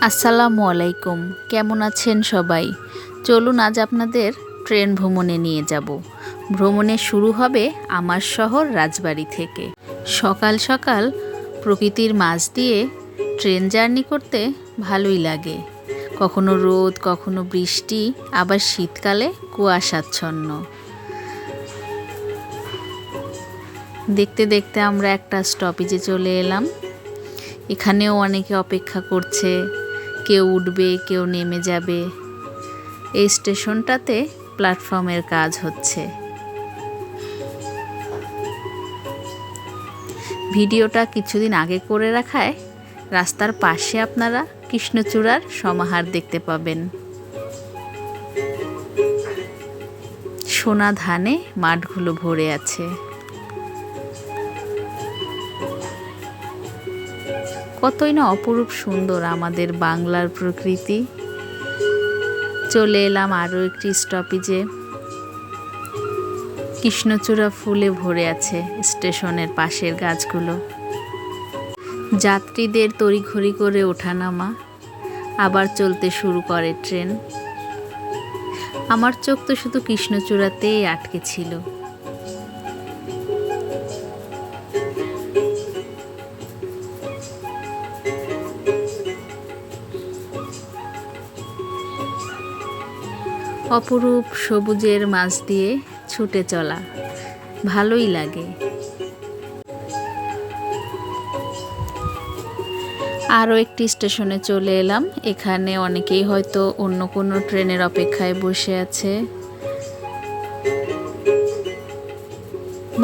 আসসালামু আলাইকুম, কেমন আছেন সবাই? চলুন আজ আপনাদের ট্রেন ভ্রমণে নিয়ে যাব। ভ্রমণে শুরু হবে আমার শহর রাজবাড়ী থেকে। সকাল সকাল প্রকৃতির মাঝ দিয়ে ট্রেন জার্নি করতে ভালোই লাগে। কখনো রোদ, কখনো বৃষ্টি, আবার শীতকালে কুয়াশাচ্ছন্ন। দেখতে দেখতে আমরা একটা স্টপেজে চলে এলাম। এখানেও অনেকে অপেক্ষা করছে, কেউ উঠবে, কেউ নেমে যাবে। এই স্টেশনটাতে প্ল্যাটফর্মের কাজ হচ্ছে। ভিডিওটা কিছুদিন আগে করে রাখায় রাস্তার পাশে আপনারা কৃষ্ণচূড়ার সমাহার দেখতে পাবেন। সোনা ধানে মাঠগুলো ভরে আছে। কতই না অপরূপ সুন্দর আমাদের বাংলার প্রকৃতি। চলে এলাম আরও একটি স্টপেজে। কৃষ্ণচূড়া ফুলে ভরে আছে স্টেশনের পাশের গাছগুলো। যাত্রীদের তড়িঘড়ি করে ওঠানামা, আবার চলতে শুরু করে ট্রেন। আমার চোখ তো শুধু কৃষ্ণচূড়াতেই আটকে ছিল। অপরূপ সবুজের মাঝ দিয়ে ছুটে চলা ভালোই লাগে। আরও একটি স্টেশনে চলে এলাম। এখানে অনেকেই হয়তো অন্য কোনো ট্রেনের অপেক্ষায় বসে আছে।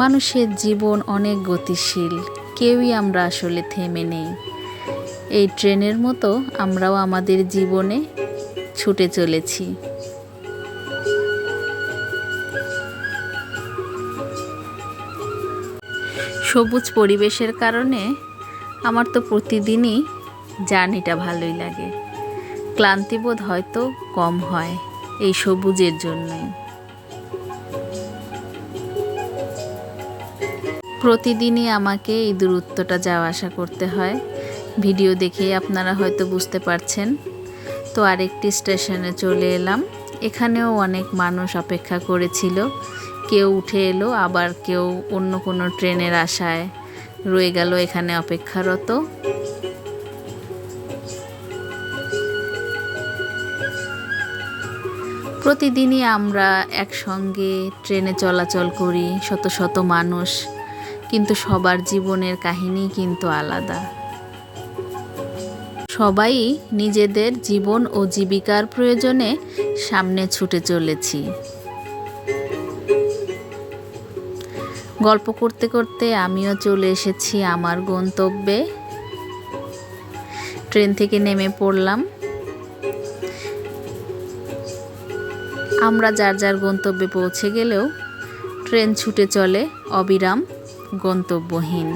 মানুষের জীবন অনেক গতিশীল, কেউই আমরা আসলে থেমে নেই। এই ট্রেনের মতো আমরাও আমাদের জীবনে ছুটে চলেছি। সবুজ পরিবেশের কারণে আমার তো প্রতিদিনই জার্নিটা ভালোই লাগে। ক্লান্তিবোধ হয়তো কম হয় এই সবুজের জন্যই। প্রতিদিনই আমাকে এই দূরত্বটা যাওয়া আসা করতে হয়। ভিডিও দেখেই আপনারা হয়তো বুঝতে পারছেন। তো আরেকটি স্টেশনে চলে এলাম। এখানেও অনেক মানুষ অপেক্ষা করেছিল। কেউ উঠে এলো, আবার কেউ অন্য কোনো ট্রেনের আশায় রয়ে গেল এখানে অপেক্ষারত। প্রতিদিনই আমরা একসঙ্গে ট্রেনে চলাচল করি, শত শত মানুষ, কিন্তু সবার জীবনের কাহিনী কিন্তু আলাদা। সবাই নিজেদের জীবন ও জীবিকার প্রয়োজনে সামনে ছুটে চলেছি। গল্প করতে করতে আমিও চলে এসেছি আমার গন্তব্যে। ট্রেন থেকে নেমে পড়লাম। আমরা যার যার গন্তব্যে পৌঁছে গেলেও ট্রেন ছুটে চলে অবিরাম, গন্তব্যহীন।